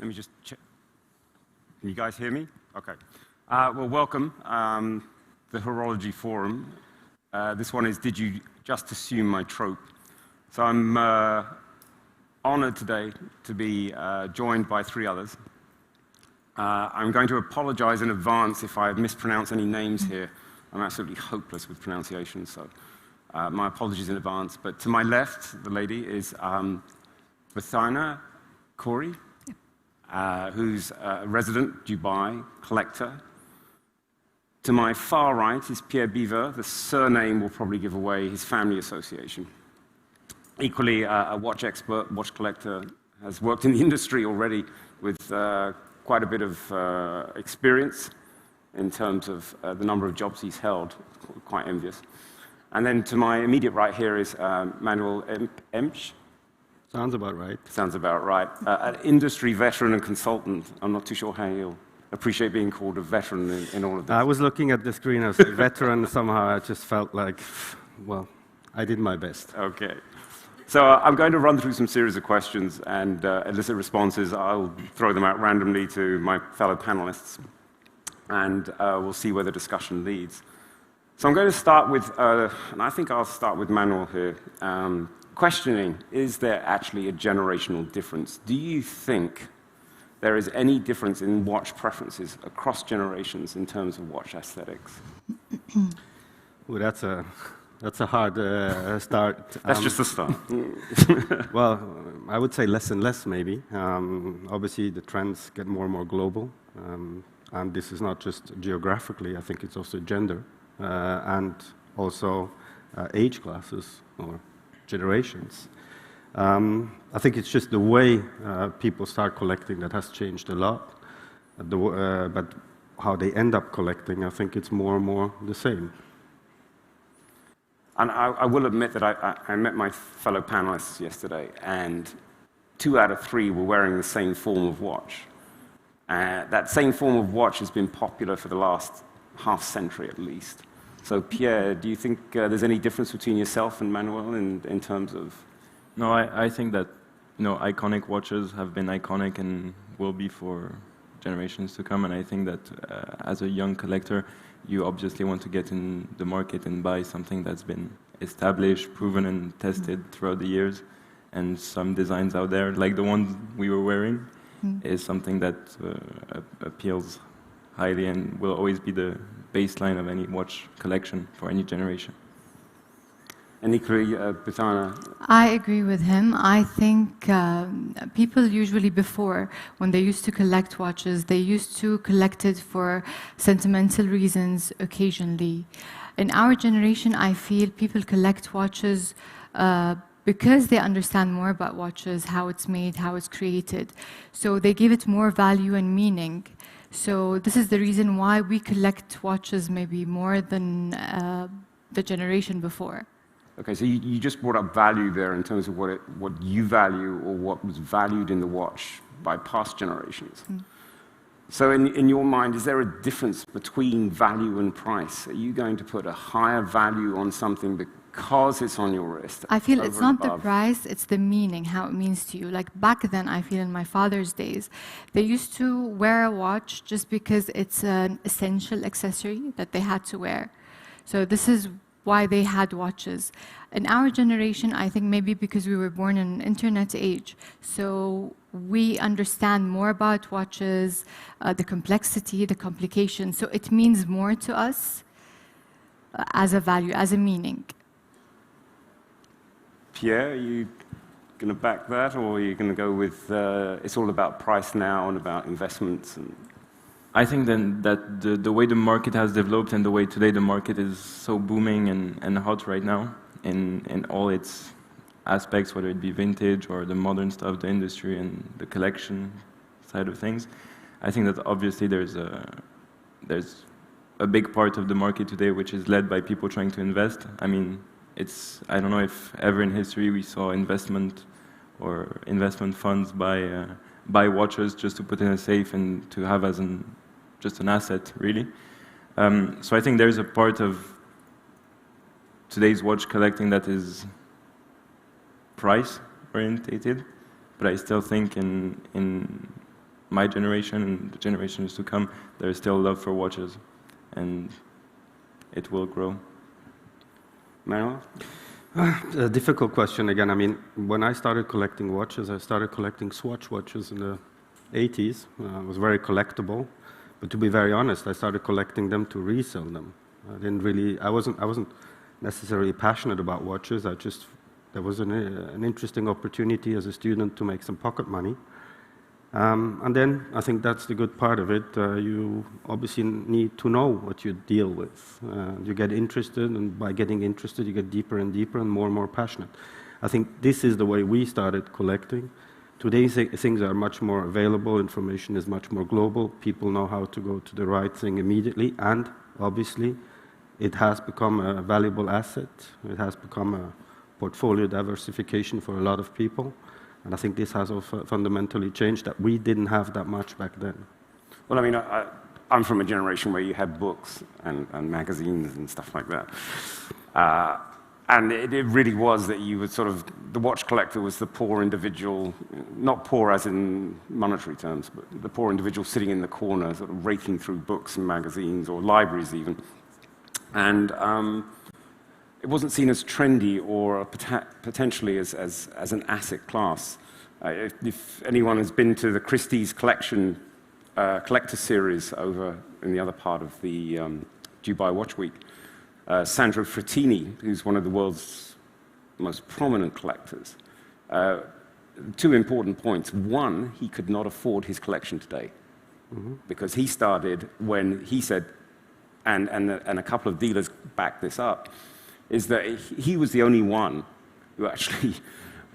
Let me just check. Can you guys hear me? Okay. Well, welcome, the Horology Forum. This one is, did you just assume my trope? So I'm honored today to be joined by three others. I'm going to apologize in advance if I mispronounce any names here. I'm absolutely hopeless with pronunciation, so my apologies in advance. But to my left, the lady is Buthaina Khoory, who's a resident Dubai collector. To my far right is Pierre Biver. The surname will probably give away his family association. Equally, a watch expert, watch collector, has worked in the industry already with quite a bit of experience in terms of the number of jobs he's held. Quite envious. And then to my immediate right here is Manuel Each. Sounds about right. Sounds about right. An industry veteran and consultant. I'm not too sure how you'll appreciate being called a veteran in all of this. I was looking at the screen as a veteran. Somehow I just felt like, well, I did my best. Okay. So I'm going to run through some series of questions and elicit responses. I'll throw them out randomly to my fellow panelists, and we'll see where the discussion leads. So I'm going to start with, and I think I'll start with Manuel here, questioning, is there actually a generational difference? Do you think there is any difference in watch preferences across generations in terms of watch aesthetics? Well, that's a hard start. That's just the start. Well, I would say less and less, maybe. Obviously, the trends get more and more global. And this is not just geographically, I think it's also gender. And also age classes or generations. I think it's just the way people start collecting that has changed a lot. But how they end up collecting, I think it's more and more the same. And I will admit that I met my fellow panelists yesterday, and 2 out of 3 were wearing the same form of watch. That same form of watch has been popular for the last half century at least. So Pierre, do you think there's any difference between yourself and Manuel in terms of? No, I think that iconic watches have been iconic and will be for generations to come. And I think that as a young collector, you obviously want to get in the market and buy something that's been established, proven, and tested throughout the years. And some designs out there, like the ones we were wearing, is something that appeals highly and will always be the baseline of any watch collection for any generation. And equally, Buthaina? I agree with him. I think people usually before, when they used to collect watches, they used to collect it for sentimental reasons occasionally. In our generation, I feel people collect watches because they understand more about watches, how it's made, how it's created. So they give it more value and meaning. So this is the reason why we collect watches maybe more than the generation before. Okay, so you just brought up value there in terms of what you value or what was valued in the watch by past generations. So in your mind, is there a difference between value and price? Are you going to put a higher value on something because it's on your wrist? I feel it's not the price, it's the meaning, how it means to you. Like back then, I feel in my father's days, they used to wear a watch just because it's an essential accessory that they had to wear. So this is why they had watches. In our generation, I think maybe because we were born in an internet age, so we understand more about watches, the complexity, the complications, so it means more to us as a value, as a meaning. Pierre, are you going to back that, or are you going to go with it's all about price now and about investments? I think then that the way the market has developed and the way today the market is so booming and hot right now in all its aspects, whether it be vintage or the modern stuff, the industry and the collection side of things, I think that obviously there's a big part of the market today which is led by people trying to invest. I mean, I don't know if ever in history we saw investment or investment funds buy watches just to put in a safe and to have as just an asset, really. So I think there's a part of today's watch collecting that is price orientated, but I still think in my generation and the generations to come, there is still love for watches, and it will grow. Manuel? A difficult question again. I mean, when I started collecting watches, I started collecting Swatch watches in the 80s. It was very collectible. But to be very honest, I started collecting them to resell them. I wasn't necessarily passionate about watches. There was an interesting opportunity as a student to make some pocket money. And then I think that's the good part of it. You obviously need to know what you deal with. You get interested, and by getting interested, you get deeper and deeper and more passionate. I think this is the way we started collecting. Today, things are much more available. Information is much more global. People know how to go to the right thing immediately. And obviously, it has become a valuable asset. It has become a portfolio diversification for a lot of people. And I think this has also fundamentally changed that we didn't have that much back then. Well, I mean, I'm from a generation where you had books and magazines and stuff like that. And it really was that you would sort of, the watch collector was the poor individual, not poor as in monetary terms, but the poor individual sitting in the corner, sort of raking through books and magazines, or libraries even. And it wasn't seen as trendy or potentially as an asset class. If anyone has been to the Christie's collector series over in the other part of the Dubai Watch Week, Sandro Frattini, who's one of the world's most prominent collectors, two important points. One, he could not afford his collection today, because he started when he said, and a couple of dealers backed this up, is that he was the only one who actually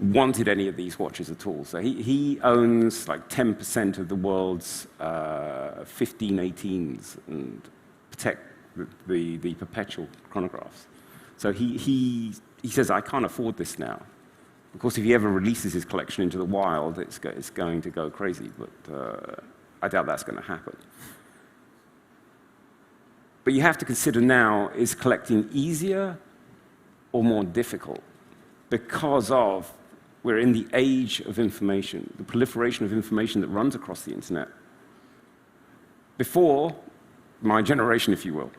wanted any of these watches at all. So he owns like 10% of the world's 1518s and protect the perpetual chronographs. So he says, I can't afford this now. Of course, if he ever releases his collection into the wild, it's going to go crazy, but I doubt that's going to happen. But you have to consider now, is collecting easier or more difficult? Because we're in the age of information, the proliferation of information that runs across the internet. Before, my generation, if you will,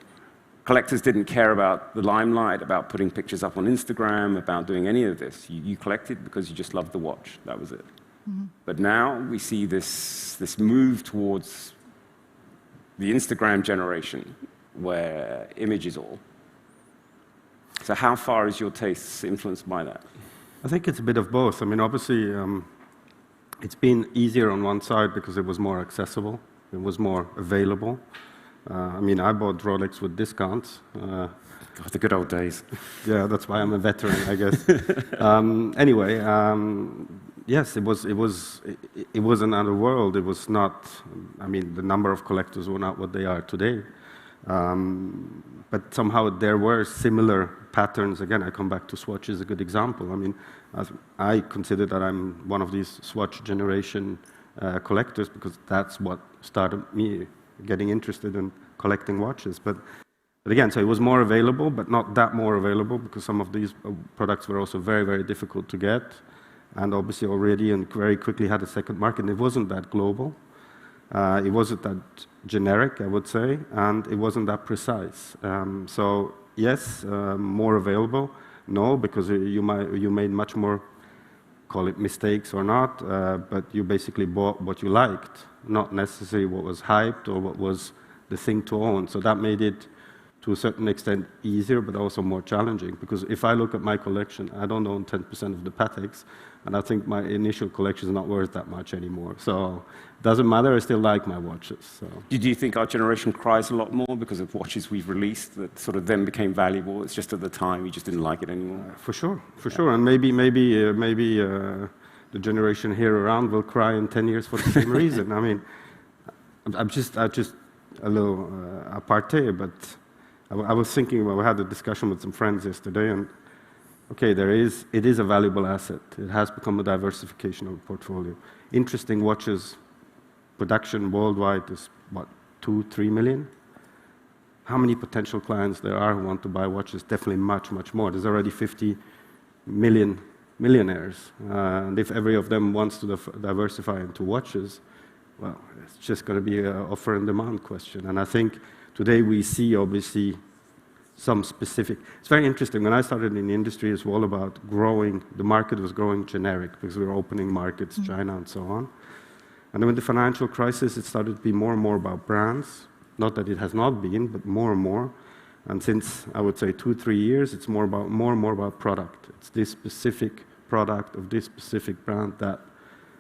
collectors didn't care about the limelight, about putting pictures up on Instagram, about doing any of this. You collected because you just loved the watch. That was it. Mm-hmm. But now we see this move towards the Instagram generation, where image is all. So how far is your taste influenced by that? I think it's a bit of both. I mean, obviously, it's been easier on one side because it was more accessible. It was more available. I mean, I bought Rolex with discounts. God, the good old days. Yeah, that's why I'm a veteran, I guess. Anyway, yes, it was another world. It was not. I mean, the number of collectors were not what they are today. But somehow there were similar patterns. Again, I come back to Swatch as a good example. I mean, I consider that I'm one of these Swatch generation collectors because that's what started me getting interested in collecting watches. But again, so it was more available, but not that more available because some of these products were also very, very difficult to get. And obviously already and very quickly had a second market. And it wasn't that global. It wasn't that generic, I would say, and it wasn't that precise. So yes, more available. No, because you made much more, call it mistakes or not, but you basically bought what you liked, not necessarily what was hyped or what was the thing to own. So that made it, to a certain extent, easier, but also more challenging. Because if I look at my collection, I don't own 10% of the Pateks, and I think my initial collection is not worth that much anymore. So it doesn't matter, I still like my watches. So. Do you think our generation cries a lot more because of watches we've released that sort of then became valuable? It's just at the time, you just didn't like it anymore? For sure. And maybe the generation here around will cry in 10 years for the same reason. I mean, I'm just a little aparté, but I was thinking, we had a discussion with some friends yesterday, and okay, it is a valuable asset. It has become a diversification of a portfolio. Interesting watches, production worldwide is, what, 2-3 million? How many potential clients there are who want to buy watches? Definitely much, much more. There's already 50 millionaires. And if every of them wants to diversify into watches, well, it's just going to be an offer and demand question. And I think today we see, obviously, some specific... It's very interesting. When I started in the industry, it's all about growing. The market was growing generic because we were opening markets, China and so on. And then with the financial crisis, it started to be more and more about brands. Not that it has not been, but more and more. And since, I would say, 2-3 years, it's more and more about product. It's this specific product of this specific brand that...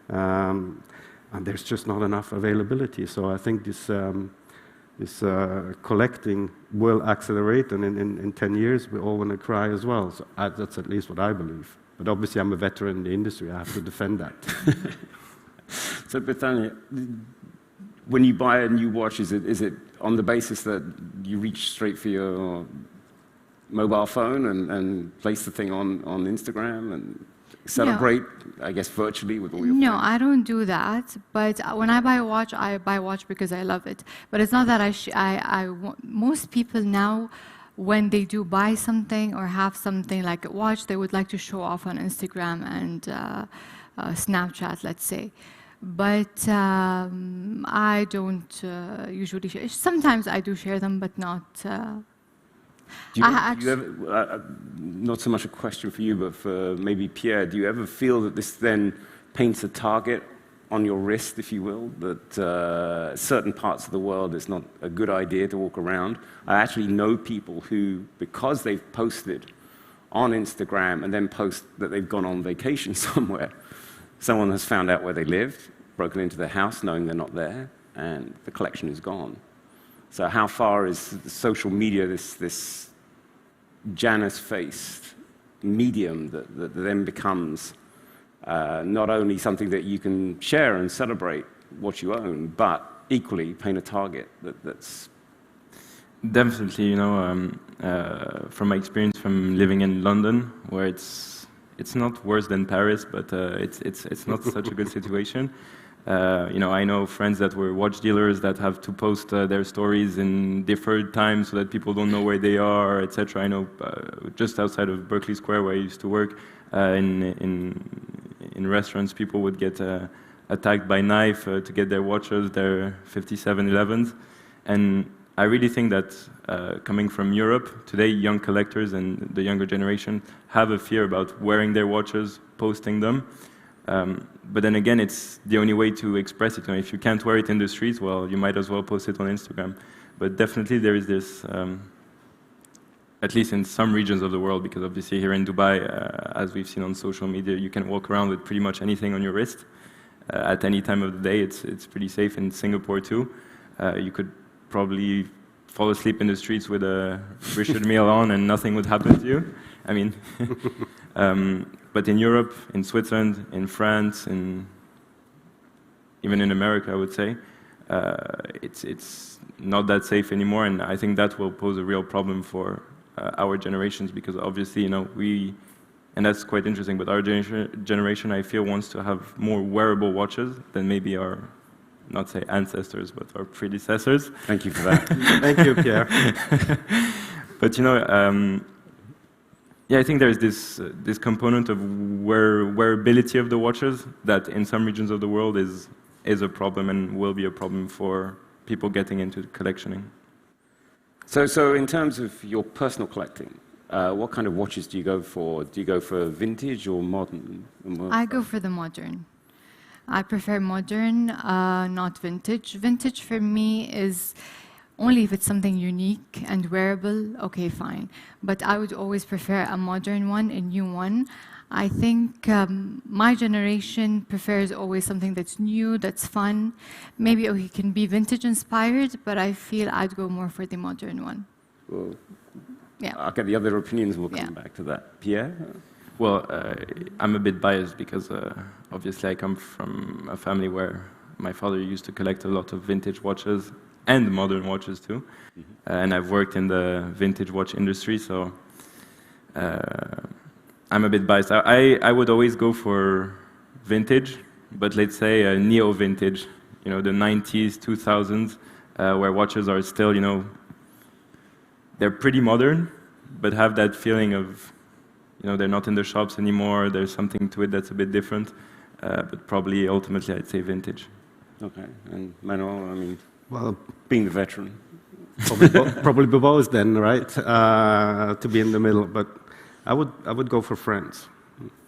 and there's just not enough availability. So I think this collecting will accelerate, and in 10 years, we're all going to cry as well. So that's at least what I believe. But obviously, I'm a veteran in the industry. I have to defend that. So, Buthaina, when you buy a new watch, is it on the basis that you reach straight for your mobile phone and place the thing on Instagram and celebrate, I guess, virtually with all your friends? No, I don't do that. But when I buy a watch because I love it. But it's not that most people now, when they do buy something or have something like a watch, they would like to show off on Instagram and Snapchat, let's say. But I don't usually share. Sometimes I do share them, but not... Do you ever, not so much a question for you, but for maybe Pierre, do you ever feel that this then paints a target on your wrist, if you will, that certain parts of the world it's not a good idea to walk around? I actually know people who, because they've posted on Instagram and then post that they've gone on vacation somewhere, someone has found out where they lived, broken into their house knowing they're not there, and the collection is gone. So how far is social media this Janus-faced medium that then becomes not only something that you can share and celebrate what you own, but equally paint a target that's... Definitely, you know, from my experience from living in London, where it's not worse than Paris, but it's not such a good situation. You know, I know friends that were watch dealers that have to post their stories in deferred times so that people don't know where they are, etc. I know just outside of Berkeley Square, where I used to work, in restaurants, people would get attacked by knife to get their watches, their 5711s. And I really think that coming from Europe, today young collectors and the younger generation have a fear about wearing their watches, posting them. But then again, it's the only way to express it. You know, if you can't wear it in the streets, well, you might as well post it on Instagram. But definitely there is this, at least in some regions of the world, because obviously here in Dubai, as we've seen on social media, you can walk around with pretty much anything on your wrist. At any time of the day, it's pretty safe. In Singapore too, you could probably fall asleep in the streets with a Richard Mille on and nothing would happen to you. I mean, but in Europe, in Switzerland, in France, even in America, I would say, it's not that safe anymore, and I think that will pose a real problem for our generations, because obviously, you know, and that's quite interesting, but our generation, I feel, wants to have more wearable watches than maybe our, not say ancestors, but our predecessors. Thank you for that. Thank you, Pierre. But you know, yeah, I think there's this component of wearability of the watches that in some regions of the world is a problem and will be a problem for people getting into collectioning. So in terms of your personal collecting, what kind of watches do you go for? Do you go for vintage or modern? I go for the modern. I prefer modern, not vintage. Vintage for me is only if it's something unique and wearable, okay, fine. But I would always prefer a modern one, a new one. I think my generation prefers always something that's new, that's fun. Maybe it can be vintage inspired, but I feel I'd go more for the modern one. Well, yeah. I'll get the other opinions, we'll come back to that. Pierre? Well, I'm a bit biased because obviously I come from a family where my father used to collect a lot of vintage watches and modern watches too. Mm-hmm. And I've worked in the vintage watch industry, so I'm a bit biased. I would always go for vintage, but let's say neo-vintage, you know, the 90s, 2000s, where watches are still, you know, they're pretty modern, but have that feeling of, you know, they're not in the shops anymore, there's something to it that's a bit different, but probably ultimately I'd say vintage. Okay. And Manuel, I mean, Well, being the veteran. probably both then, right? To be in the middle, but I would go for friends.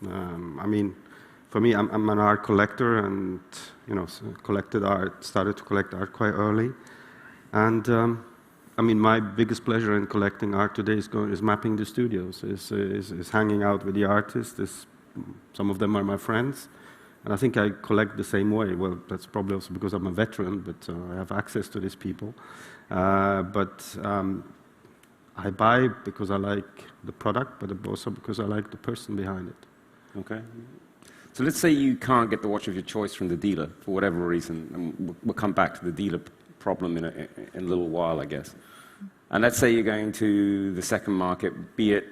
I mean, for me, I'm an art collector, and started to collect art quite early, and I mean, my biggest pleasure in collecting art today is mapping the studios, is hanging out with the artists. Some of them are my friends, and I think I collect the same way. Well, that's probably also because I'm a veteran, but I have access to these people. I buy because I like the product, but also because I like the person behind it. Okay. So let's say you can't get the watch of your choice from the dealer for whatever reason, and we'll come back to the dealer problem in a little while, I guess. And let's say you're going to the second market, be it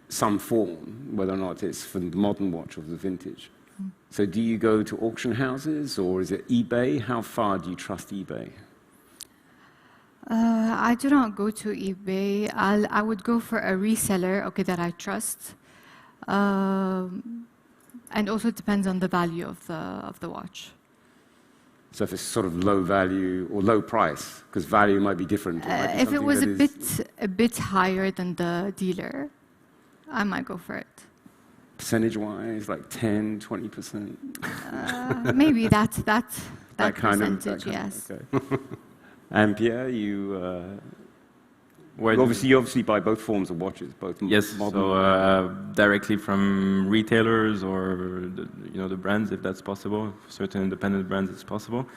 some form, whether or not it's for the modern watch or the vintage. So do you go to auction houses, or is it eBay? How far do you trust eBay? I do not go to eBay. I would go for a reseller, okay, that I trust. And also it depends on the value of the watch. So if it's sort of low value or low price, because value might be different. If it was a bit higher than the dealer, I might go for it. Percentage-wise, like 10, 20%? Maybe that kind percentage, of, yes. Okay. And Pierre, you obviously buy both forms of watches, both yes, modern. So directly from retailers or the brands, if that's possible. Certain independent brands, it's possible,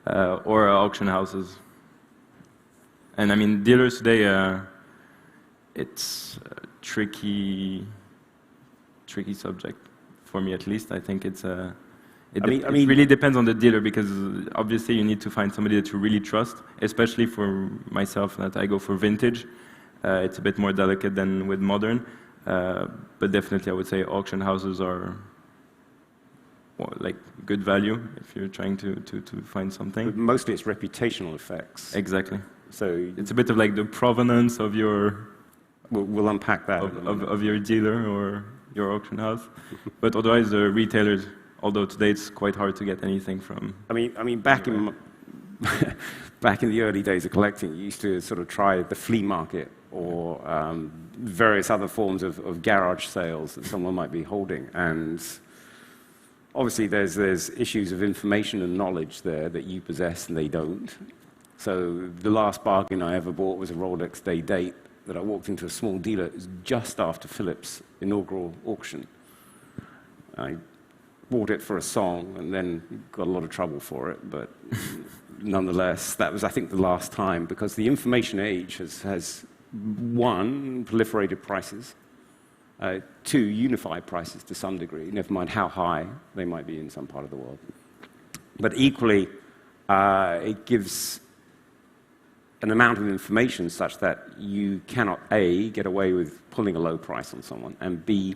or auction houses. And I mean, dealers today, it's a tricky subject for me, at least. I think it's it really depends on the dealer, because obviously you need to find somebody that you really trust, especially for myself, that I go for vintage. It's a bit more delicate than with modern, but definitely I would say auction houses are like good value if you're trying to find something. But mostly it's reputational effects. Exactly. So it's a bit of like the provenance of your... We'll unpack that. Of your dealer or your auction house. But otherwise the retailers, although today it's quite hard to get anything from... I mean, back in the early days of collecting, you used to sort of try the flea market or various other forms of garage sales that someone might be holding. And obviously there's issues of information and knowledge there that you possess and they don't. So the last bargain I ever bought was a Rolex day date that I walked into a small dealer. It was just after Philips' inaugural auction. I bought it for a song and then got a lot of trouble for it, but nonetheless, that was, I think, the last time, because the information age has one, proliferated prices, two, unified prices to some degree, never mind how high they might be in some part of the world. But equally, it gives an amount of information such that you cannot, A, get away with pulling a low price on someone, and B,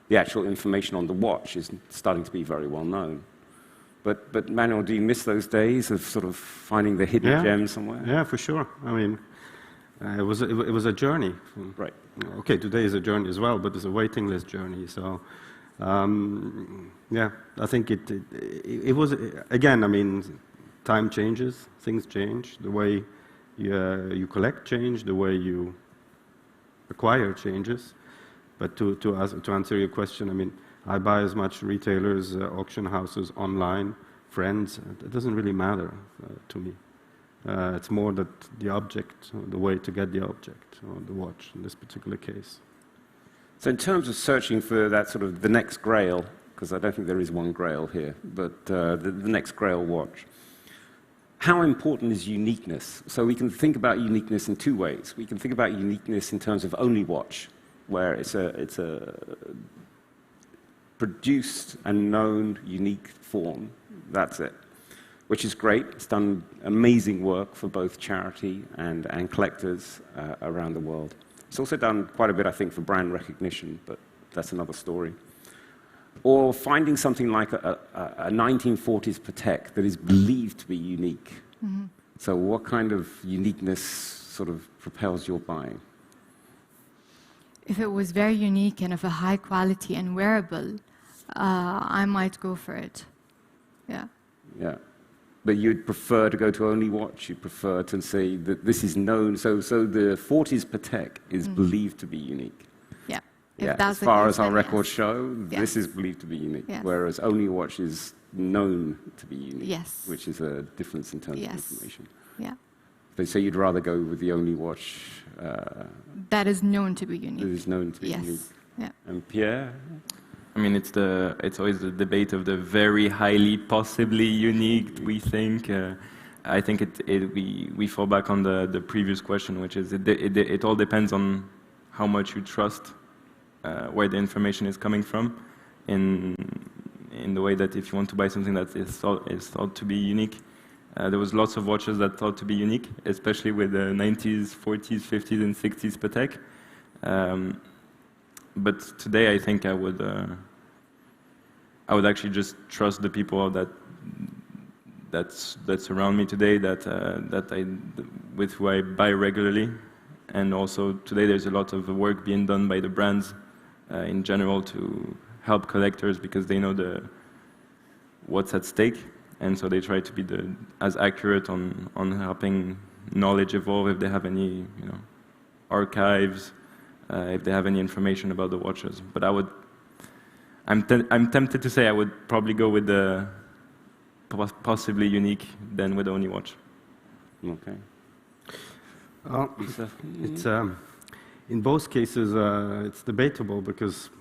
the actual information on the watch is starting to be very well known. But Manuel, do you miss those days of sort of finding the hidden gem somewhere? Yeah, for sure. I mean, it was a journey. Right. Okay, today is a journey as well, but it's a waiting list journey. So, yeah, I think it was, again, I mean, time changes, things change, the way you collect change, the way you acquire changes. But to answer your question, I mean, I buy as much retailers, auction houses, online, friends. It doesn't really matter to me. It's more that the object, the way to get the object, or the watch in this particular case. So in terms of searching for that sort of the next grail, because I don't think there is one grail here, but the next grail watch, how important is uniqueness? So we can think about uniqueness in two ways. We can think about uniqueness in terms of only watch, where it's a produced and known unique form. That's it, which is great. It's done amazing work for both charity and collectors around the world. It's also done quite a bit, I think, for brand recognition, but that's another story. Or finding something like a 1940s Patek that is believed to be unique. Mm-hmm. So what kind of uniqueness sort of propels your buying? If it was very unique and of a high quality and wearable, I might go for it. Yeah. Yeah. but you'd prefer to go to only watch. You'd prefer to say that this is known. So the 40s Patek is believed to be unique. Yeah. Yeah. As far as our records show, Yes. this is believed to be unique. Yes. Whereas only watch is known to be unique. Yes. Which is a difference in terms of Yes. information. Yeah. So you'd rather go with the only watch That is known to be unique. that is known to be Yes. unique. Yeah. And Pierre? I mean, it's always the debate of the very highly possibly unique, we think. I think we fall back on the previous question, which is it all depends on how much you trust where the information is coming from, in the way that if you want to buy something that is thought to be unique, there was lots of watches that thought to be unique, especially with the 90s, 40s, 50s, and 60s Patek. But today, I think I would actually just trust the people that surround me today, with who I buy regularly, and also today there's a lot of work being done by the brands in general to help collectors because they know what's at stake, and so they try to be as accurate on helping knowledge evolve if they have any archives. If they have any information about the watches. But I'm tempted to say I would probably go with the possibly unique than with only watch. Okay. It's in both cases it's debatable because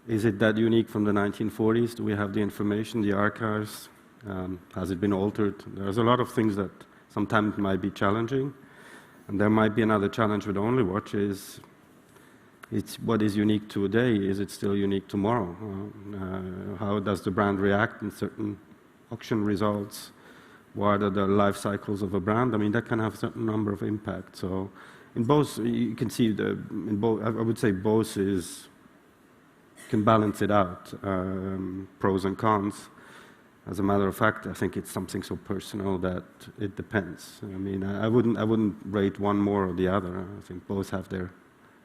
is it that unique from the 1940s? Do we have the information, the archives? Has it been altered? There's a lot of things that sometimes might be challenging, and there might be another challenge with only watch is. It's what is unique today, is it still unique tomorrow? How does the brand react in certain auction results? What are the life cycles of a brand? I mean, that can have a certain number of impacts. So in both, you can see in both, I would say both can balance it out, pros and cons. As a matter of fact, I think it's something so personal that it depends. I mean, I wouldn't rate one more or the other. I think both have their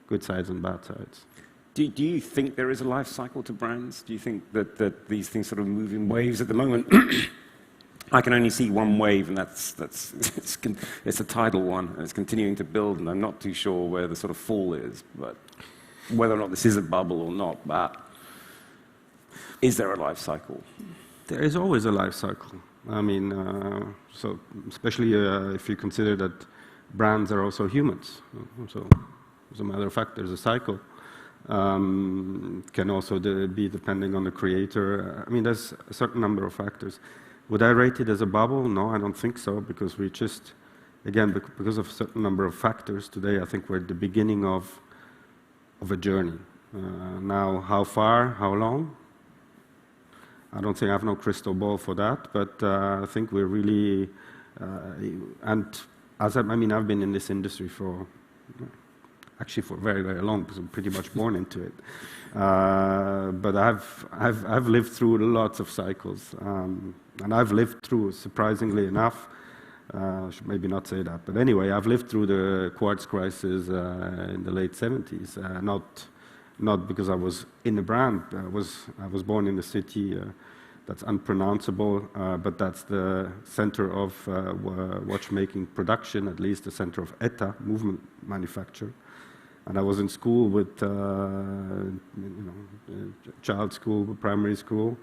good sides and bad sides. Do you think there is a life cycle to brands? Do you think that these things sort of move in waves at the moment? I can only see one wave, and it's a tidal one, and it's continuing to build, and I'm not too sure where the sort of fall is, but whether or not this is a bubble or not, but is there a life cycle? There is always a life cycle. I mean, so especially if you consider that brands are also humans. So, as a matter of fact, there's a cycle. Can also be depending on the creator. I mean, there's a certain number of factors. Would I rate it as a bubble? No, I don't think so, because we just, again, because of a certain number of factors today, I think we're at the beginning of a journey. Now, how far, how long? I don't think I have no crystal ball for that, but I think we're really, and I've been in this industry for very, very long, because I'm pretty much born into it. But I've lived through lots of cycles, and I've lived through, surprisingly enough, I should maybe not say that, but anyway, I've lived through the quartz crisis in the late 70s. Not because I was in the brand. I was born in the city that's unpronounceable, but that's the center of watchmaking production, at least the center of ETA, movement manufacture. And I was in school with, child school, primary school,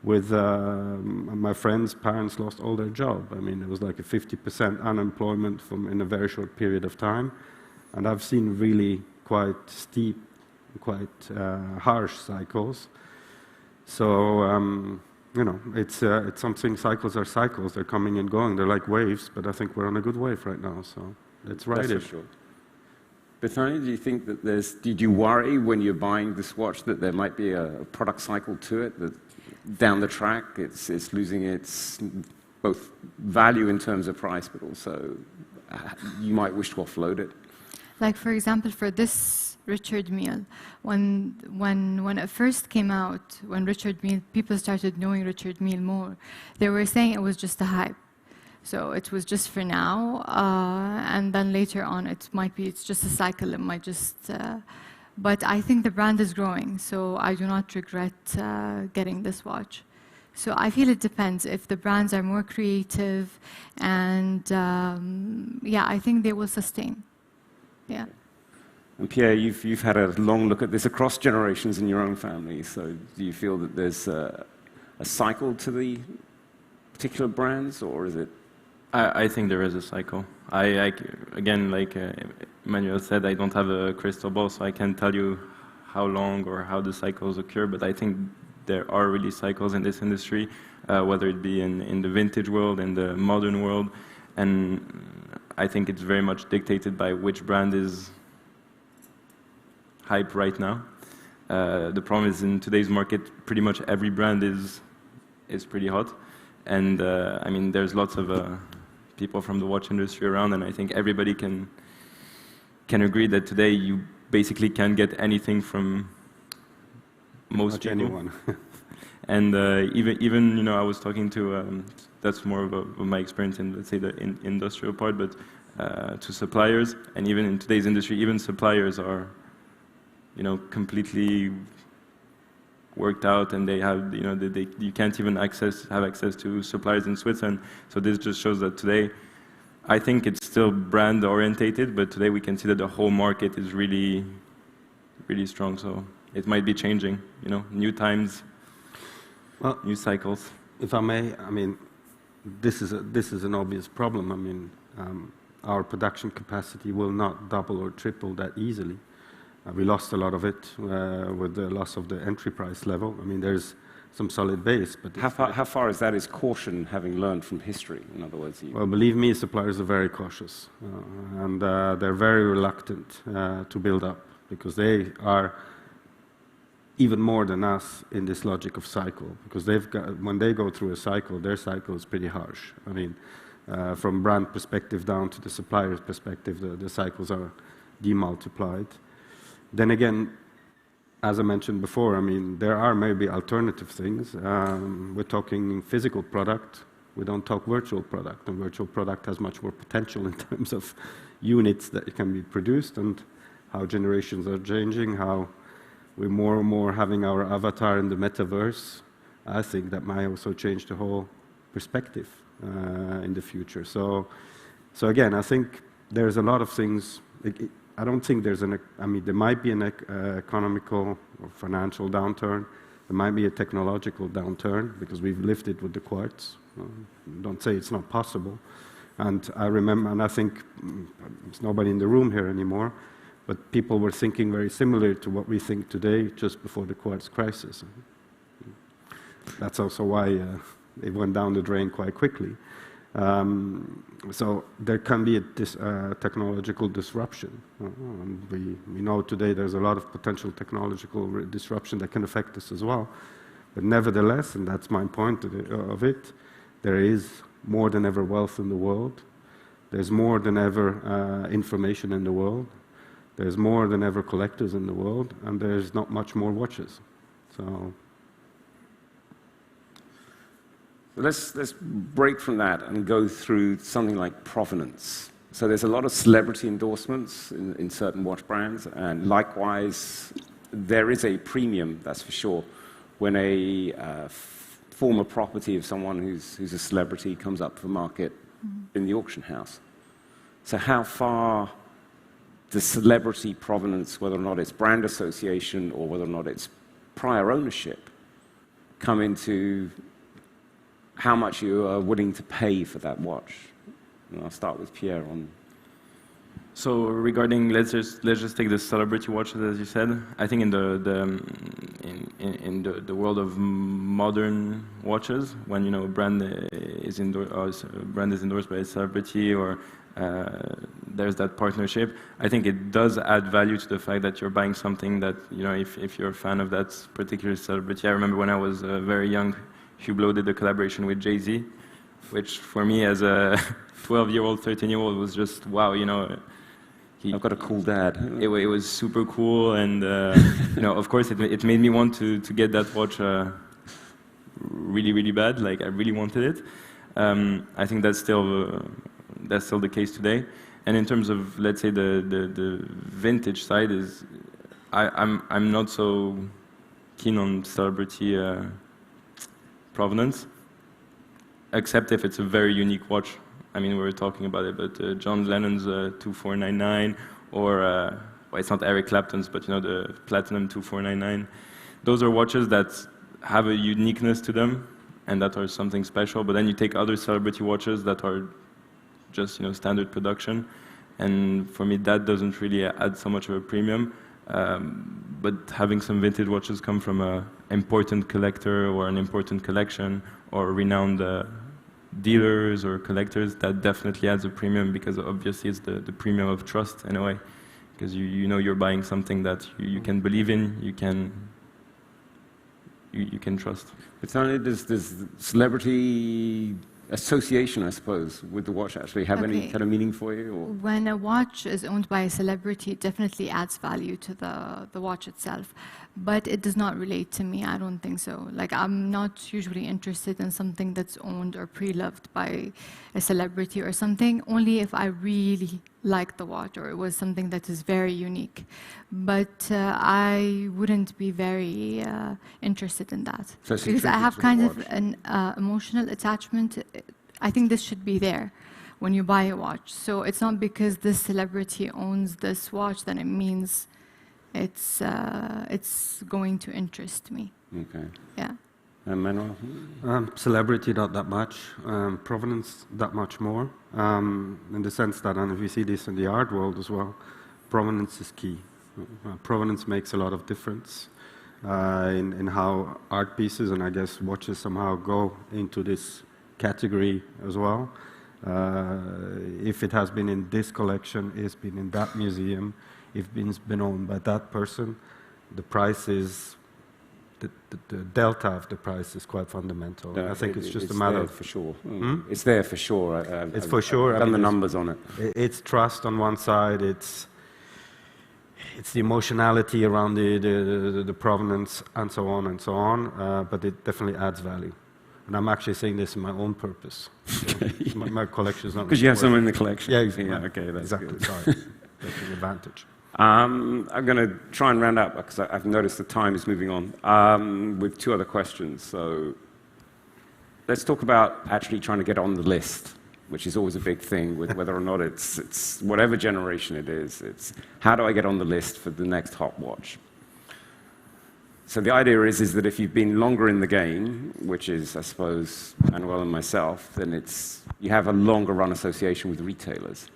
with my friends' parents lost all their job. I mean, it was like a 50% unemployment in a very short period of time. And I've seen really quite steep, quite harsh cycles. So, it's something, cycles are cycles. They're coming and going. They're like waves, but I think we're on a good wave right now, so let's ride it. For sure. Buthaina, do you think that did you worry when you're buying this watch that there might be a product cycle to it, that down the track it's losing its both value in terms of price, but also you might wish to offload it? Like, for example, for this Richard Mille, when it first came out, when Richard Mille, people started knowing Richard Mille more, they were saying it was just a hype. So it was just for now, and then later on it's just a cycle, it might just, but I think the brand is growing, so I do not regret getting this watch. So I feel it depends. If the brands are more creative, and yeah, I think they will sustain. Yeah. And Pierre, you've had a long look at this across generations in your own family. So do you feel that there's a cycle to the particular brands, or is it? I think there is a cycle. Again, like Manuel said, I don't have a crystal ball, so I can't tell you how long or how the cycles occur, but I think there are really cycles in this industry, whether it be in the vintage world, in the modern world, and I think it's very much dictated by which brand is hype right now. The problem is in today's market, pretty much every brand is pretty hot, and I mean, there's lots of people from the watch industry around, and I think everybody can agree that today you basically can't get anything from most people. Anyone. And even you know, I was talking to that's more of my experience in, let's say, the industrial part, but to suppliers, and even in today's industry, even suppliers are, you know, completely worked out, and they have, you know, you can't even have access to suppliers in Switzerland. So this just shows that today, I think it's still brand orientated, but today we can see that the whole market is really, really strong. So it might be changing, you know, new times, well, new cycles. If I may, I mean, this is an obvious problem. I mean, our production capacity will not double or triple that easily. We lost a lot of it with the loss of the entry price level. I mean, there's some solid base, but how far is that? Is caution, having learned from history? In other words, well, believe me, suppliers are very cautious, and they're very reluctant to build up, because they are even more than us in this logic of cycle. Because when they go through a cycle, their cycle is pretty harsh. I mean, from brand perspective down to the supplier's perspective, the cycles are demultiplied. Then again, as I mentioned before, I mean, there are maybe alternative things. We're talking physical product. We don't talk virtual product. And virtual product has much more potential in terms of units that can be produced, and how generations are changing, how we're more and more having our avatar in the metaverse. I think that might also change the whole perspective in the future. So again, I think there's a lot of things. I don't think there's I mean, there might be an economical or financial downturn. There might be a technological downturn, because we've lived it with the quartz. Don't say it's not possible. And I remember, and I think there's nobody in the room here anymore, but people were thinking very similar to what we think today, just before the quartz crisis. That's also why it went down the drain quite quickly. So there can be a technological disruption. And we know today there's a lot of potential technological disruption that can affect us as well. But nevertheless, and that's my point of it, there is more than ever wealth in the world. There's more than ever information in the world. There's more than ever collectors in the world, and there's not much more watches. So let's break from that and go through something like provenance. So there's a lot of celebrity endorsements in certain watch brands, and likewise, there is a premium, that's for sure, when a former property of someone who's a celebrity comes up for market in the auction house. So how far the celebrity provenance, whether or not it's brand association or whether or not it's prior ownership, come into how much you are willing to pay for that watch? And I'll start with Pierre on. So regarding, let's just take the celebrity watches, as you said. I think in the world of modern watches, when, you know, a brand is endorsed by a celebrity, or there's that partnership, I think it does add value to the fact that you're buying something that, you know, if you're a fan of that particular celebrity. I remember when I was very young, Hublot did a collaboration with Jay-Z, which for me as a 12-year-old, 13-year-old was just, wow, you know. I've got a cool dad. It was super cool, and you know, of course, it made me want to get that watch really, really bad. Like, I really wanted it. I think that's still the case today. And in terms of, let's say, the vintage side, is I'm not so keen on celebrity provenance, except if it's a very unique watch. I mean, we were talking about it, but John Lennon's 2499, or well, it's not Eric Clapton's, but you know, the Platinum 2499. Those are watches that have a uniqueness to them, and that are something special. But then you take other celebrity watches that are just, you know, standard production, and for me that doesn't really add so much of a premium. But having some vintage watches come from an important collector or an important collection or renowned dealers or collectors, that definitely adds a premium, because obviously it's the premium of trust in a way, because you know you're buying something that you can believe in, you can trust. It's only does celebrity association, I suppose, with the watch actually have any kind of meaning for you? Or? When a watch is owned by a celebrity, it definitely adds value to the watch itself. But it does not relate to me, I don't think so. Like, I'm not usually interested in something that's owned or pre-loved by a celebrity or something, only if I really like the watch or it was something that is very unique. But I wouldn't be very interested in that. So because I have kind of an emotional attachment. I think this should be there when you buy a watch. So it's not because this celebrity owns this watch, then it means it's going to interest me. Okay. Yeah. Manuel? Celebrity, not that much. Provenance, that much more. In the sense that, and we see this in the art world as well, provenance is key. Provenance makes a lot of difference in how art pieces, and I guess watches somehow go into this category as well. If it has been in this collection, it's been in that museum, if it's been owned by that person, the price is, the delta of the price is quite fundamental. No, I think it's just a matter of... for sure. It's there for sure. It's for sure. I've done the numbers on it. It's trust on one side, it's the emotionality around the provenance, and so on, but it definitely adds value. And I'm actually saying this in my own purpose. My collection is not... Because you have some in the collection. Yeah, okay, that's exactly. good. Sorry. That's an advantage. I'm going to try and round up, because I've noticed the time is moving on, with two other questions. So let's talk about actually trying to get on the list, which is always a big thing, with whether or not it's whatever generation it is. It's how do I get on the list for the next hot watch? So the idea is that if you've been longer in the game, which is, I suppose, Manuel and myself, then you have a longer run association with retailers.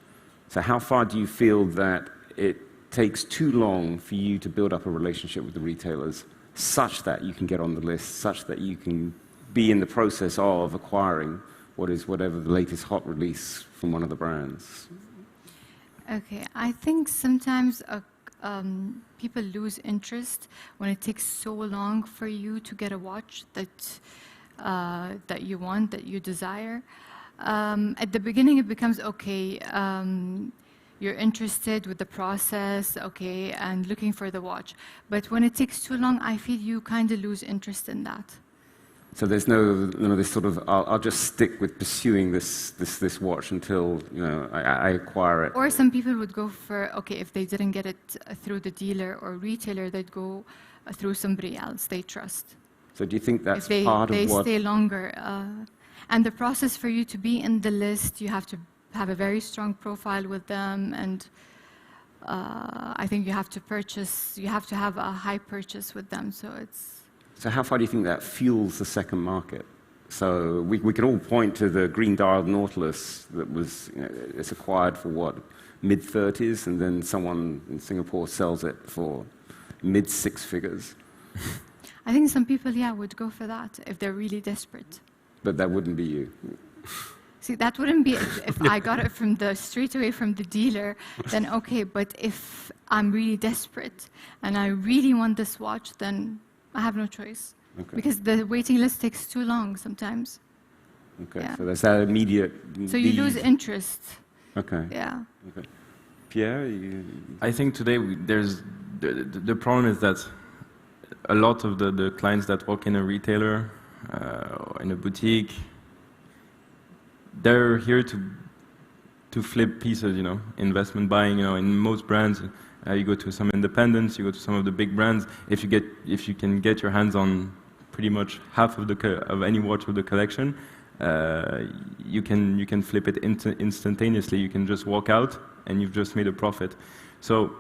So how far do you feel that it takes too long for you to build up a relationship with the retailers such that you can get on the list, such that you can be in the process of acquiring whatever the latest hot release from one of the brands? Okay, I think sometimes people lose interest when it takes so long for you to get a watch that you want, that you desire. At the beginning, it becomes okay. You're interested with the process, okay, and looking for the watch. But when it takes too long, I feel you kind of lose interest in that. So there's no this sort of, I'll just stick with pursuing this watch until I acquire it. Or some people would go for, okay, if they didn't get it through the dealer or retailer, they'd go through somebody else they trust. So do you think that's if part of what... they stay longer. And the process for you to be in the list, you have to have a very strong profile with them, and I think you have to have a high purchase with them, so it's... So how far do you think that fuels the second market? So we can all point to the green-dialed Nautilus that was, it's acquired for what, mid-30s, and then someone in Singapore sells it for mid-six figures. I think some people, would go for that if they're really desperate. But that wouldn't be you. See, that wouldn't be if I got it straight away from the dealer, then okay. But if I'm really desperate and I really want this watch, then I have no choice. Okay. Because the waiting list takes too long sometimes. Okay, so there's that immediate... So you lose interest. Okay. Yeah. Okay. Pierre, I think today there's... The problem is that a lot of the clients that work in a retailer, in a boutique, they're here to flip pieces, investment buying, in most brands. You go to some independents, you go to some of the big brands. If you can get your hands on pretty much half of any watch of the collection, you can flip it instantaneously. You can just walk out and you've just made a profit. So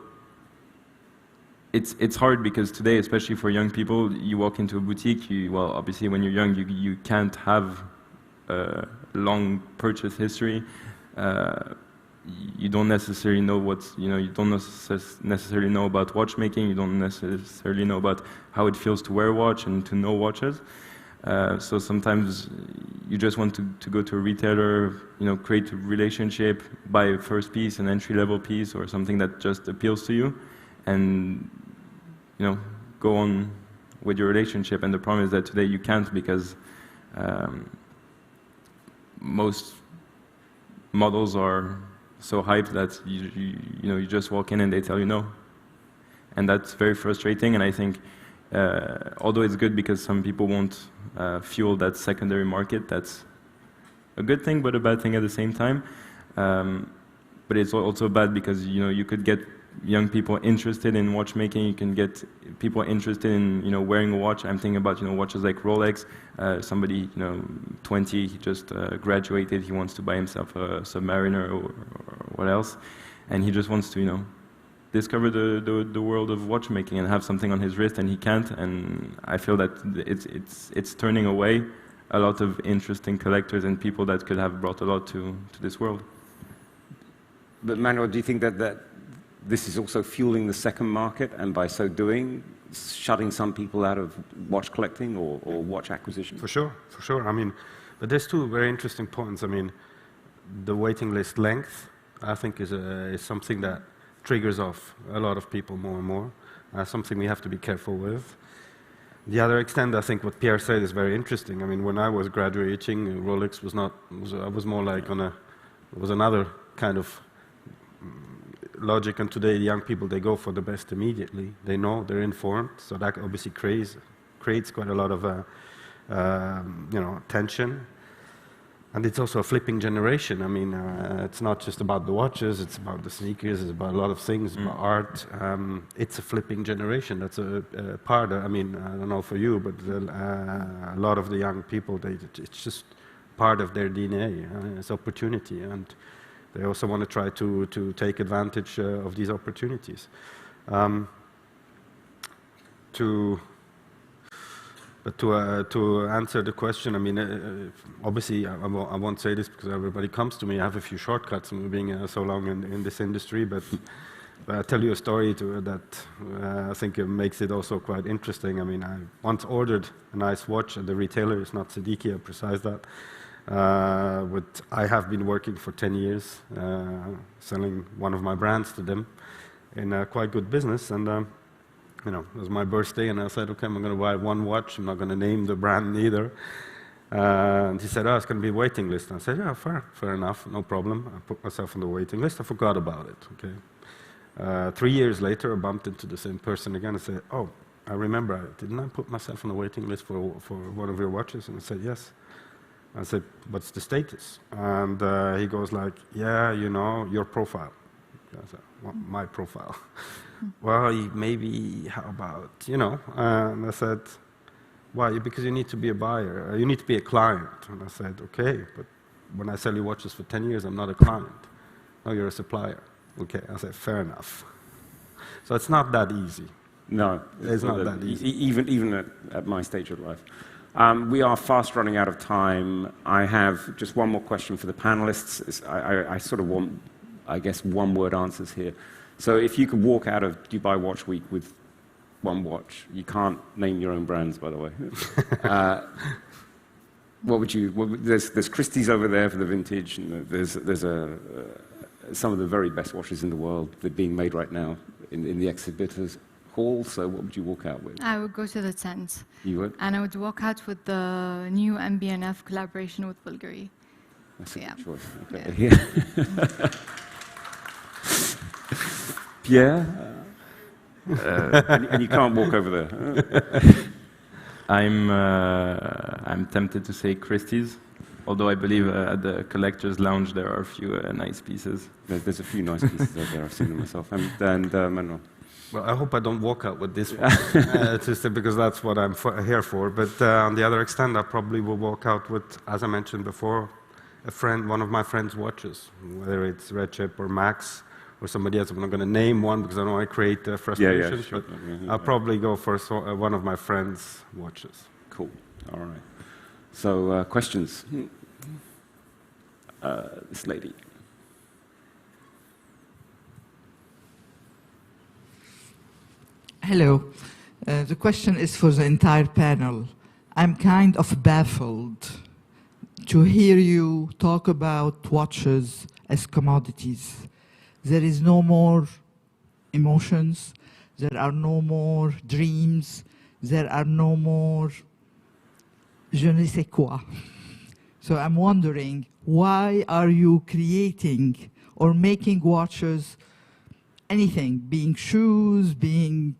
it's hard because today, especially for young people, you walk into a boutique. Well, obviously, when you're young, you can't have a long purchase history. You don't necessarily know you don't necessarily know about watchmaking. You don't necessarily know about how it feels to wear a watch and to know watches. So sometimes you just want to go to a retailer, create a relationship, buy a first piece, an entry-level piece, or something that just appeals to you, and go on with your relationship. And the problem is that today you can't, because most models are so hyped that you just walk in and they tell you no, and that's very frustrating. And I think although it's good because some people won't fuel that secondary market, that's a good thing but a bad thing at the same time. But it's also bad because you could get young people interested in watchmaking. You can get people interested in wearing a watch. I'm thinking about watches like Rolex. Somebody 20, he just graduated. He wants to buy himself a Submariner or what else, and he just wants to discover the world of watchmaking and have something on his wrist, and he can't. And I feel that it's turning away a lot of interesting collectors and people that could have brought a lot to this world. But Manuel, do you think that this is also fueling the second market, and by so doing, shutting some people out of watch collecting or watch acquisition? For sure. I mean, but there's two very interesting points. I mean, the waiting list length, I think, is something that triggers off a lot of people more and more. Something we have to be careful with. The other extent, I think what Pierre said is very interesting. I mean, when I was graduating, Rolex I was more like it was another kind of logic, and today the young people, they go for the best immediately. They know, they're informed, so that obviously creates quite a lot of tension. And it's also a flipping generation. I mean, it's not just about the watches, it's about the sneakers, it's about a lot of things, about art. It's a flipping generation. That's a part of, I mean, I don't know for you, but a lot of the young people, it's just part of their DNA. It's opportunity, and they also want to try to take advantage of these opportunities. To answer the question, I mean, obviously, I won't say this because everybody comes to me. I have a few shortcuts from being so long in this industry, but I'll tell you a story that I think makes it also quite interesting. I mean, I once ordered a nice watch at the retailer. It's not Siddiqui, I precise that. But I have been working for 10 years, selling one of my brands to them in a quite good business. And it was my birthday, and I said, okay, I'm going to buy one watch. I'm not going to name the brand either. And he said, oh, it's going to be a waiting list. And I said, yeah, fair enough, no problem. I put myself on the waiting list. I forgot about it. Okay. 3 years later, I bumped into the same person again and said, oh, I remember, didn't I put myself on the waiting list for one of your watches? And I said, yes. I said, what's the status? And he goes like, yeah, your profile. I said, what, my profile? Well, maybe, how about, And I said, why? Because you need to be a buyer. You need to be a client. And I said, okay, but when I sell you watches for 10 years, I'm not a client. No, you're a supplier. Okay, I said, fair enough. So it's not that easy. No, it's not that easy. Even at my stage of life. We are fast running out of time. I have just one more question for the panelists. I sort of want, I guess, one-word answers here. So if you could walk out of Dubai Watch Week with one watch, you can't name your own brands, by the way. What would you? There's Christie's over there for the vintage, and there's some of the very best watches in the world that are being made right now in the exhibitors hall. So what would you walk out with? I would go to the tent. You would? And I would walk out with the new MBNF collaboration with Bulgari. That's a good choice. Okay. Yeah. Pierre? And you can't walk over there. I'm tempted to say Christie's, although I believe at the Collector's Lounge there are a few nice pieces. There's a few nice pieces out there. I've seen them myself. And Manuel? Well, I hope I don't walk out with this one, just because that's what I'm here for. But on the other extent, I probably will walk out with, as I mentioned before, one of my friend's watches, whether it's Red Chip or Max or somebody else. I'm not going to name one because I don't want to create frustration. Sure. But I'll probably go for one of my friend's watches. Cool. All right. So questions? This lady. Hello. The question is for the entire panel. I'm kind of baffled to hear you talk about watches as commodities. There is no more emotions. There are no more dreams. There are no more je ne sais quoi. So I'm wondering, why are you creating or making watches, anything, being shoes, being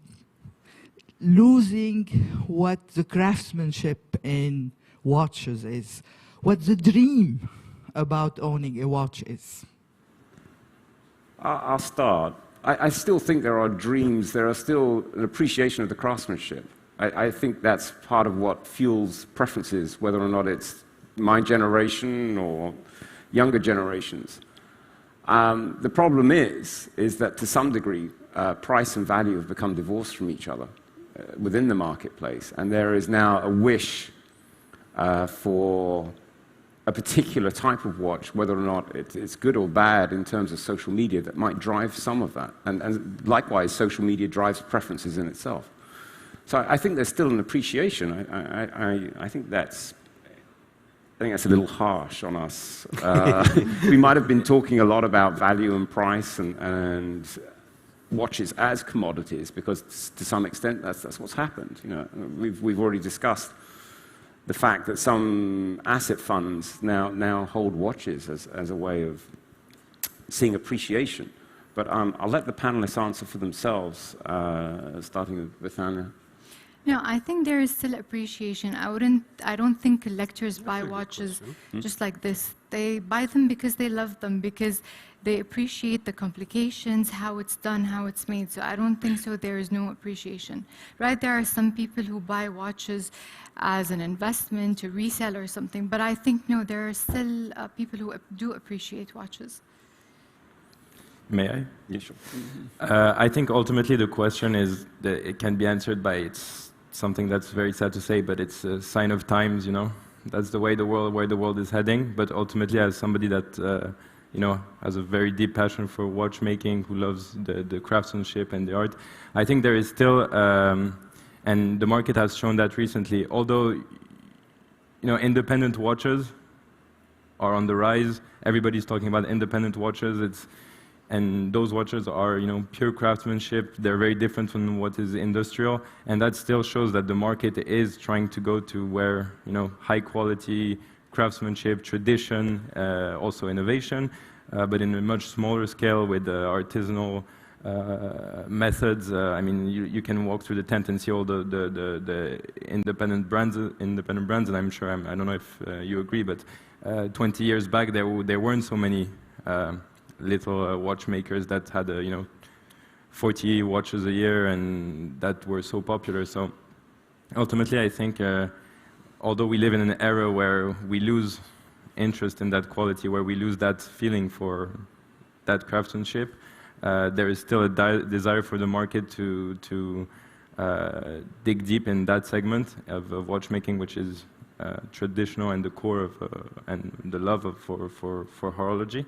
losing what the craftsmanship in watches is, what the dream about owning a watch is? I'll start. I still think there are dreams, there are still an appreciation of the craftsmanship. I think that's part of what fuels preferences, whether or not it's my generation or younger generations. The problem is that to some degree, price and value have become divorced from each other within the marketplace, and there is now a wish for a particular type of watch, whether or not it's good or bad in terms of social media, that might drive some of that. And likewise, social media drives preferences in itself. So I think there's still an appreciation. I think that's a little harsh on us. We might have been talking a lot about value and price and watches as commodities, because to some extent that's what's happened. You know, we've already discussed the fact that some asset funds now hold watches as a way of seeing appreciation. But I'll let the panelists answer for themselves, starting with Buthaina. No, I think there is still appreciation. I don't think collectors buy watches just like this. They buy them because they love them, because they appreciate the complications, how it's done, how it's made. So I don't think so there is no appreciation. Right, there are some people who buy watches as an investment, to resell or something, but I think, no, there are still people who do appreciate watches. May I? Yeah, sure. I think ultimately the question is that it can be answered by it's something that's very sad to say, but it's a sign of times, you know. That's the way where the world is heading. But ultimately, as somebody that you know, has a very deep passion for watchmaking, who loves the craftsmanship and the art, I think there is still, and the market has shown that recently. Although, you know, independent watches are on the rise. Everybody's talking about independent watches. And those watches are, you know, pure craftsmanship. They're very different from what is industrial, and that still shows that the market is trying to go to where, you know, high quality craftsmanship, tradition, also innovation, but in a much smaller scale with artisanal methods. I mean, you can walk through the tent and see all the independent brands, and I'm sure I don't know if you agree, but 20 years back there weren't so many. Little watchmakers that had, you know, 40 watches a year and that were so popular. So ultimately, I think, although we live in an era where we lose interest in that quality, where we lose that feeling for that craftsmanship, there is still a desire for the market to dig deep in that segment of watchmaking, which is traditional and the core of and the love for horology.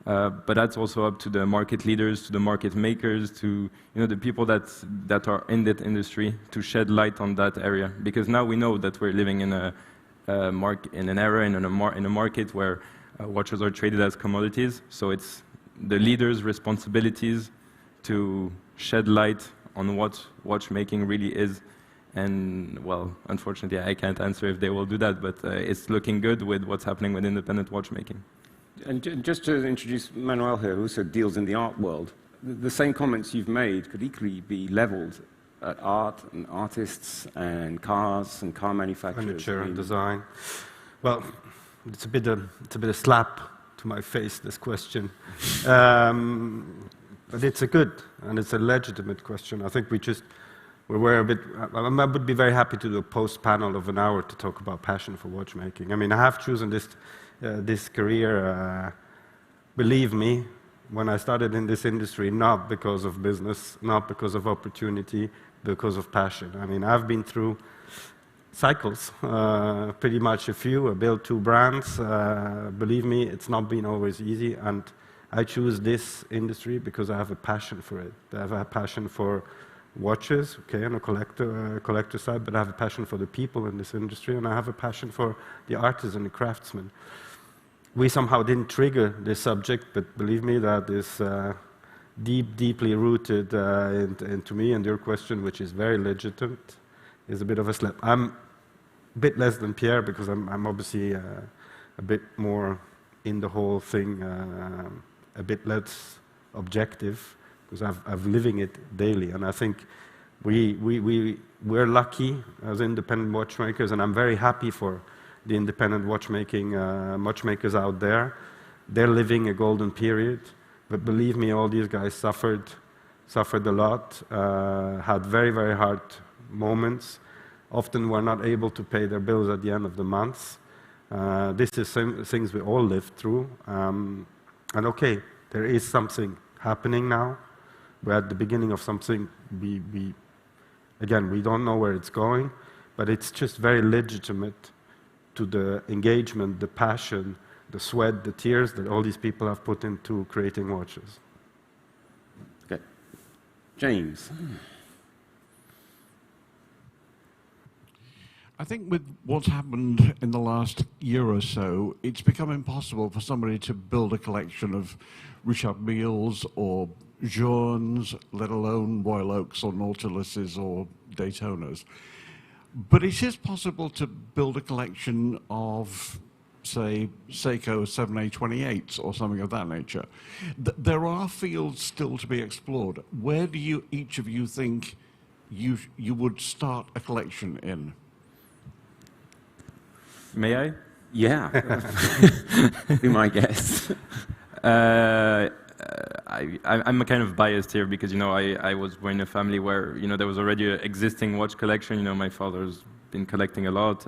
But that's also up to the market leaders, to the market makers, to, you know, the people that are in that industry to shed light on that area. Because now we know that we're living in an era, in a market where watches are traded as commodities. So it's the leaders' responsibilities to shed light on what watchmaking really is. And, well, unfortunately, I can't answer if they will do that, but it's looking good with what's happening with independent watchmaking. And just to introduce Manuel here, who also deals in the art world, the same comments you've made could equally be leveled at art and artists and cars and car manufacturers. Furniture and design. Well, it's a bit of slap to my face, this question. But But it's a good and it's a legitimate question. I think we were a bit. I would be very happy to do a post panel of an hour to talk about passion for watchmaking. I mean, I have chosen this career. Believe me, when I started in this industry, not because of business, not because of opportunity, because of passion. I mean, I've been through cycles, pretty much a few. I built 2 brands. Believe me, it's not been always easy, and I choose this industry because I have a passion for it. I have a passion for watches, okay, on a collector side, but I have a passion for the people in this industry, and I have a passion for the artisan, the craftsman. We somehow didn't trigger this subject, but believe me, that is deeply rooted into me, and your question, which is very legitimate, is a bit of a slap. I'm a bit less than Pierre because I'm obviously a bit more in the whole thing, a bit less objective because I'm living it daily, and I think we're lucky as independent watchmakers, and I'm very happy for the independent watchmakers out there. They're living a golden period, but believe me, all these guys suffered a lot, had very, very hard moments, often were not able to pay their bills at the end of the month. This is things we all lived through. And okay, there is something happening now. We're at the beginning of something. Again, we don't know where it's going, but it's just very legitimate to the engagement, the passion, the sweat, the tears that all these people have put into creating watches. Okay. James. I think with what's happened in the last year or so, it's become impossible for somebody to build a collection of Richard Mille's or Journes, let alone Royal Oaks or Nautiluses or Daytonas. But it is possible to build a collection of, say, Seiko 7A28s or something of that nature. There are fields still to be explored. Where do each of you think you would start a collection in? May I? Yeah. Be my guest. I'm kind of biased here because, you know, I was born in a family where, you know, there was already an existing watch collection. You know, my father's been collecting a lot.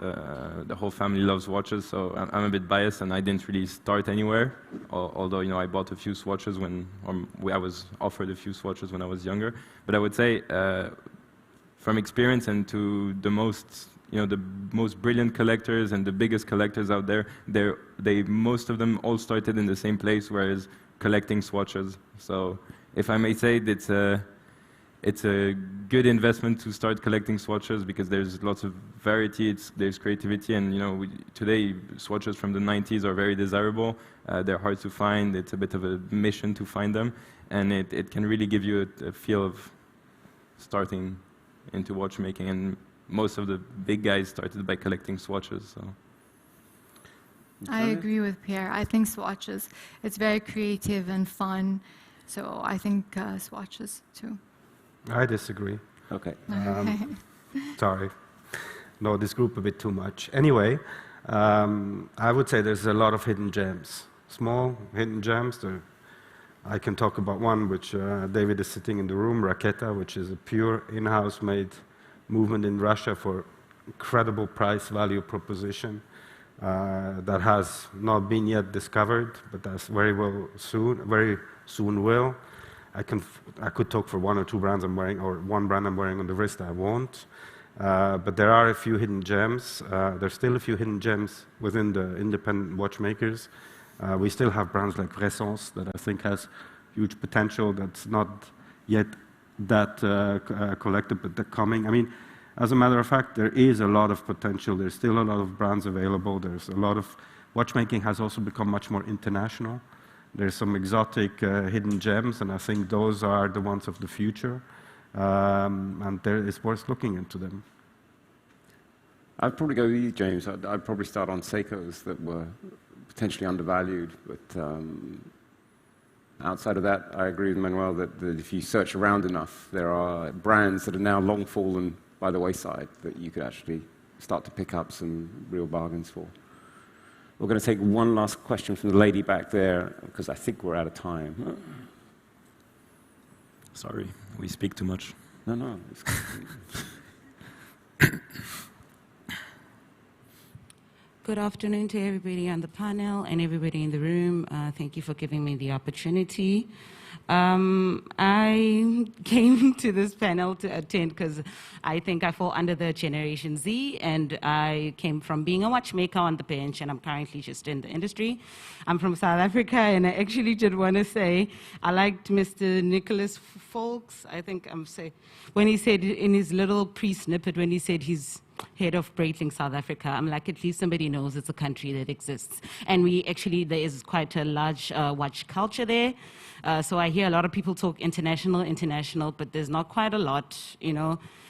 The whole family loves watches, so I'm a bit biased, and I didn't really start anywhere. Although, you know, I bought a few swatches I was offered a few swatches when I was younger. But I would say, from experience and to the most, you know, the most brilliant collectors and the biggest collectors out there, most of them all started in the same place, whereas collecting swatches. So if I may say, it's a good investment to start collecting swatches because there's lots of variety, there's creativity, and you know, today swatches from the 90s are very desirable. They're hard to find. It's a bit of a mission to find them, and it can really give you a feel of starting into watchmaking. And most of the big guys started by collecting swatches. So. I agree with Pierre. I think swatches, it's very creative and fun. So I think swatches too. I disagree. Okay. Sorry. Know this group a bit too much. Anyway, I would say there's a lot of hidden gems. Small hidden gems. I can talk about one which David is sitting in the room, Raketa, which is a pure in-house made movement in Russia for incredible price-value proposition that has not been yet discovered, but that's very soon will. I could talk for 1 or 2 brands I'm wearing, or 1 brand I'm wearing on the wrist. I won't. But there are a few hidden gems. There's still a few hidden gems within the independent watchmakers. We still have brands like Vressence that I think has huge potential. That's not yet that collected, but they're coming. I mean, as a matter of fact, there is a lot of potential. There's still a lot of brands available. There's a lot of watchmaking has also become much more international. There's some exotic hidden gems, and I think those are the ones of the future. And it's worth looking into them. I'd probably go with you, James. I'd probably start on Seikos that were potentially undervalued, but outside of that, I agree with Manuel that if you search around enough, there are brands that are now long fallen by the wayside that you could actually start to pick up some real bargains for. We're going to take one last question from the lady back there, because I think we're out of time. Sorry, we speak too much. No. Good afternoon to everybody on the panel and everybody in the room. Thank you for giving me the opportunity. I came to this panel to attend because I think I fall under the Generation Z, and I came from being a watchmaker on the bench, and I'm currently just in the industry. I'm from South Africa, and I actually did want to say I liked Mr. Nicholas Folks, I think I'm saying, when he said in his little pre-snippet, when he said he's head of Breitling South Africa, I'm like, at least somebody knows it's a country that exists. And there is quite a large watch culture there. So I hear a lot of people talk international, but there's not quite a lot,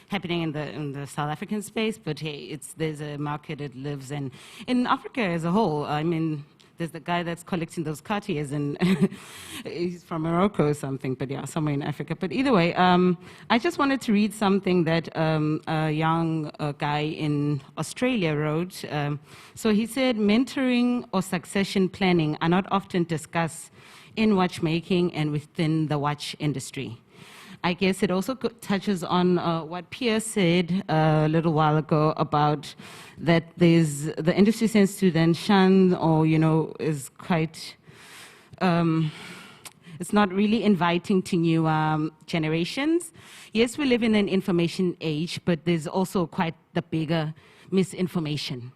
happening in the South African space. But hey, there's a market that lives in Africa as a whole. I mean, there's the guy that's collecting those Cartiers, and he's from Morocco or something, but yeah, somewhere in Africa. But either way, I just wanted to read something that a young guy in Australia wrote. So he said, mentoring or succession planning are not often discussed in watchmaking and within the watch industry. I guess it also touches on what Pierre said a little while ago about that the industry tends to then shun or, is quite, it's not really inviting to new generations. Yes, we live in an information age, but there's also quite the bigger misinformation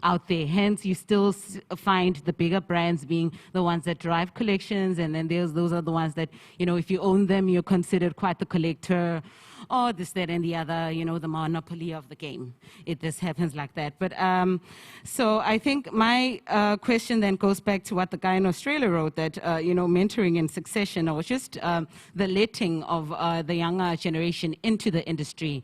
out there. Hence, you still find the bigger brands being the ones that drive collections, and then those are the ones that, if you own them, you're considered quite the collector, or this, that, and the other, the monopoly of the game. This happens like that. But so I think my question then goes back to what the guy in Australia wrote, that, mentoring and succession, or just the letting of the younger generation into the industry,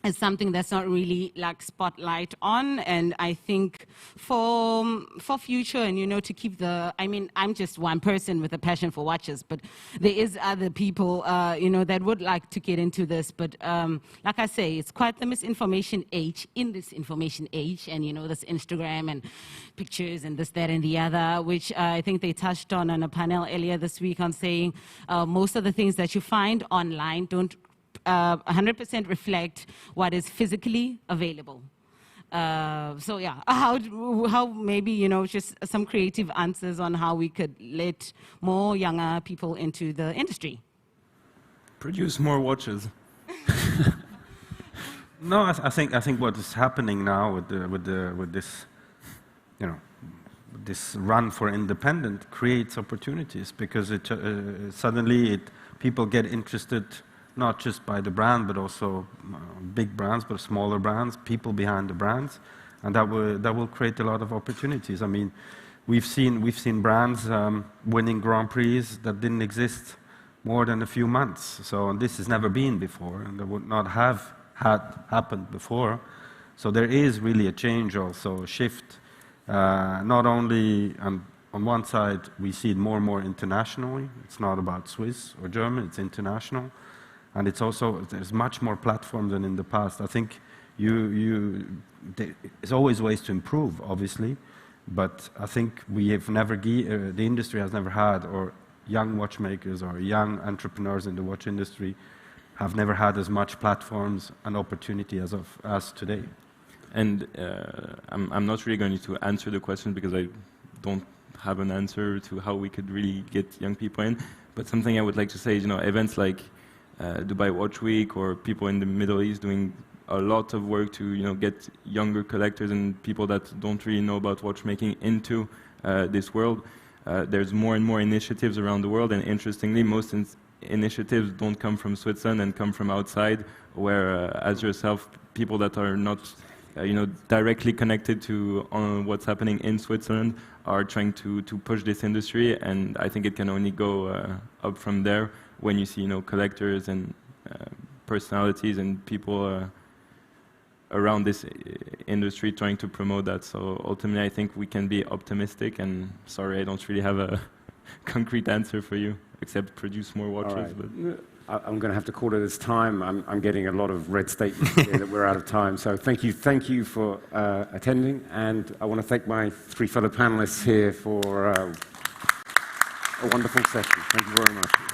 is something that's not really like spotlight on. And I think for future and, to keep I'm just one person with a passion for watches, but there is other people, that would like to get into this. But like I say, it's quite the misinformation age, in this information age, and, this Instagram and pictures and this, that, and the other, which I think they touched on a panel earlier this week on saying most of the things that you find online don't 100% reflect what is physically available. So yeah, how maybe, just some creative answers on how we could let more younger people into the industry. Produce more watches. No, I think what is happening now with this, this run for independent creates opportunities, because suddenly people get interested not just by the brand, but also big brands, but smaller brands, people behind the brands, and that will create a lot of opportunities. I mean, we've seen brands winning Grand Prix that didn't exist more than a few months. So this has never been before, and that would not have happened before. So there is really a change, also a shift. Not only on one side, we see it more and more internationally. It's not about Swiss or German; it's international. And it's also, there's much more platform than in the past. I think there's always ways to improve, obviously, but I think we have never, the industry has never had, or young watchmakers or young entrepreneurs in the watch industry have never had as much platforms and opportunity as today. And I'm not really going to answer the question because I don't have an answer to how we could really get young people in, but something I would like to say is, events like Dubai Watch Week, or people in the Middle East doing a lot of work to get younger collectors and people that don't really know about watchmaking into this world. There's more and more initiatives around the world, and interestingly, most initiatives don't come from Switzerland and come from outside, where, as yourself, people that are not directly connected to what's happening in Switzerland are trying to push this industry, and I think it can only go up from there when you see collectors and personalities and people around this industry trying to promote that. So ultimately, I think we can be optimistic, and sorry, I don't really have a concrete answer for you, except produce more watches. Right. But I'm going to have to call it as time. I'm getting a lot of red statements here that we're out of time. So thank you for attending, and I want to thank my three fellow panelists here for a wonderful session. Thank you very much.